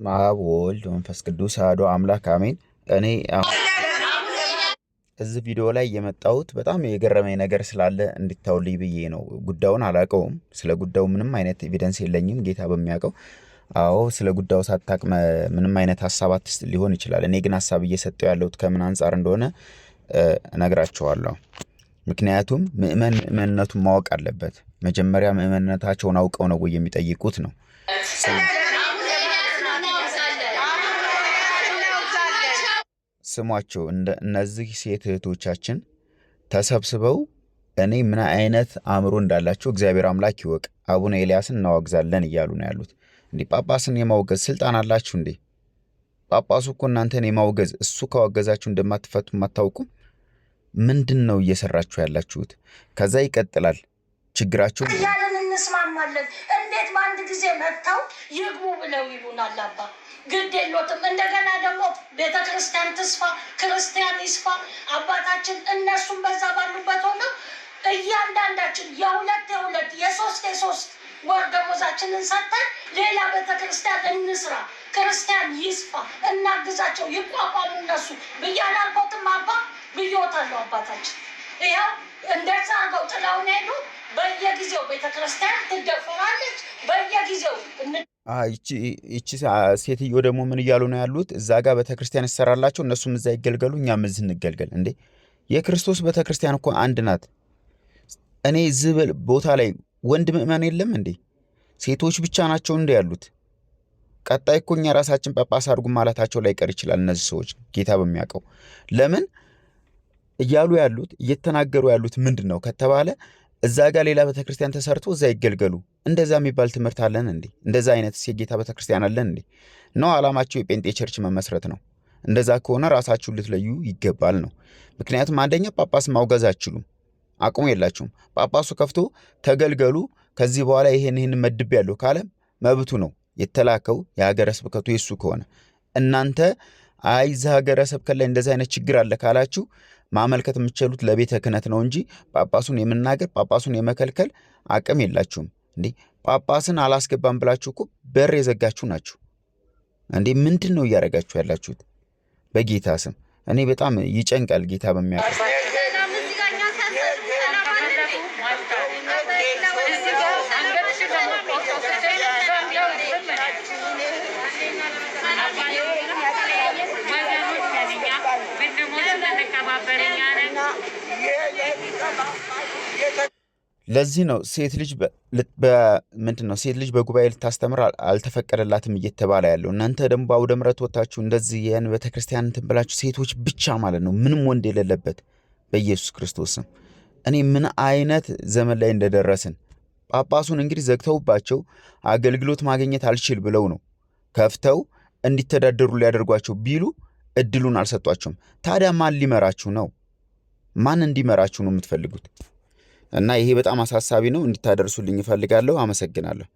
አብ ወልድ መንፈስ ቅዱስ አሐዱ አምላክ አሜን። እኔ እዚህ ቪዲዮ ላይ የመጣሁት በጣም የገረመኝ ነገር ስላለ እንድታውልኝ ብዬ ነው። ጉዳዩን አላውቀውም። ስለ ጉዳዩ ምንም አይነት ኤቪደንስ የለኝም። ጌታ በሚያውቀው አዎ፣ ስለ ጉዳዩ ሳታቅ ምንም አይነት ሐሳብ አትስጥ ሊሆን ይችላል። እኔ ግን ሐሳብ እየሰጠው ያለሁት ከምን አንጻር እንደሆነ እነግራቸዋለሁ። ምክንያቱም ምእመንነቱን ማወቅ አለበት። መጀመሪያ ምእመንነታቸውን አውቀው ነው ወይ የሚጠይቁት ነው። ስሟቸው እነዚህ ሴት እህቶቻችን ተሰብስበው እኔ ምን አይነት አእምሮ እንዳላቸው እግዚአብሔር አምላክ ይወቅ፣ አቡነ ኤልያስን እናወግዛለን እያሉ ነው ያሉት። እንዲህ ጳጳስን የማውገዝ ስልጣን አላችሁ እንዴ? ጳጳሱ እኮ እናንተን የማውገዝ እሱ ካወገዛችሁ እንደማትፈቱ የማታውቁ ምንድን ነው እየሰራችሁ ያላችሁት? ከዛ ይቀጥላል ችግራቸው እያለን እንስማማለን። እንዴት በአንድ ጊዜ መጥተው ይግቡ ብለው ይሉናል? አባ ግድ የሎትም። እንደገና ደግሞ ቤተ ክርስቲያን ትስፋ፣ ክርስቲያን ይስፋ። አባታችን እነሱም በዛ ባሉበት ሆነው እያንዳንዳችን የሁለት የሶስት ወር ደሞዛችንን ሰጥተን ሌላ ቤተ ክርስቲያን እንስራ፣ ክርስቲያን ይስፋ፣ እናግዛቸው፣ ይቋቋሙ እነሱ ብያላልኮትም አባ ብዮታለሁ። አባታችን ይኸው እንደዛ አርገው ጥለውን ሄዱ። በየጊዜው ቤተ ክርስቲያን ትደፈራለች። በየጊዜው ይቺ ሴትዮ ደግሞ ምን እያሉ ነው ያሉት? እዛ ጋር ቤተክርስቲያን ይሰራላቸው፣ እነሱም እዛ ይገልገሉ፣ እኛም እዚህ እንገልገል። እንዴ የክርስቶስ ቤተክርስቲያን እኮ አንድ ናት። እኔ እዚህ ቦታ ላይ ወንድ ምእመን የለም እንዴ? ሴቶች ብቻ ናቸው እንደ ያሉት? ቀጣይ እኮ እኛ ራሳችን ጳጳስ አድርጉ ማለታቸው ላይ ቀር ይችላል። እነዚህ ሰዎች ጌታ በሚያውቀው ለምን እያሉ ያሉት እየተናገሩ ያሉት ምንድን ነው ከተባለ እዛ ጋር ሌላ ቤተክርስቲያን ተሰርቶ እዛ ይገልገሉ። እንደዛ የሚባል ትምህርት አለን እንዴ? እንደዛ አይነት የጌታ ቤተክርስቲያን አለን እንዴ? ነው ዓላማቸው የጴንጤ ቸርች መመስረት ነው? እንደዛ ከሆነ ራሳችሁን ልትለዩ ይገባል ነው። ምክንያቱም አንደኛ ጳጳስ ማውገዝ አትችሉም፣ አቅሙ የላችሁም። ጳጳሱ ከፍቶ ተገልገሉ፣ ከዚህ በኋላ ይሄን መድብ ያለው ካለ መብቱ ነው። የተላከው የሀገረ ስብከቱ የሱ ከሆነ እናንተ አይ እዛ ሀገረ ስብከት ላይ እንደዛ አይነት ችግር አለ ካላችሁ ማመልከት የምትችሉት ለቤተ ክህነት ነው እንጂ ጳጳሱን የመናገር ጳጳሱን የመከልከል አቅም የላችሁም። እንዴ ጳጳስን አላስገባም ብላችሁ እኮ በር የዘጋችሁ ናችሁ። እንዴ ምንድን ነው እያደረጋችሁ ያላችሁት? በጌታ ስም እኔ በጣም ይጨንቃል። ጌታ በሚያውቀው ለዚህ ነው ሴት ልጅ በጉባኤ ልታስተምር አልተፈቀደላትም እየተባለ ያለው። እናንተ ደግሞ በአውደ ምሕረት ወታችሁ እንደዚህ ያን ቤተክርስቲያን እንትን ብላችሁ ሴቶች ብቻ ማለት ነው፣ ምንም ወንድ የሌለበት በኢየሱስ ክርስቶስም። እኔ ምን አይነት ዘመን ላይ እንደደረስን። ጳጳሱን እንግዲህ ዘግተውባቸው አገልግሎት ማግኘት አልችል ብለው ነው ከፍተው እንዲተዳደሩ ሊያደርጓቸው ቢሉ እድሉን አልሰጧቸውም። ታዲያ ማን ሊመራችሁ ነው? ማን እንዲመራችሁ ነው የምትፈልጉት? እና ይሄ በጣም አሳሳቢ ነው። እንድታደርሱልኝ እፈልጋለሁ። አመሰግናለሁ።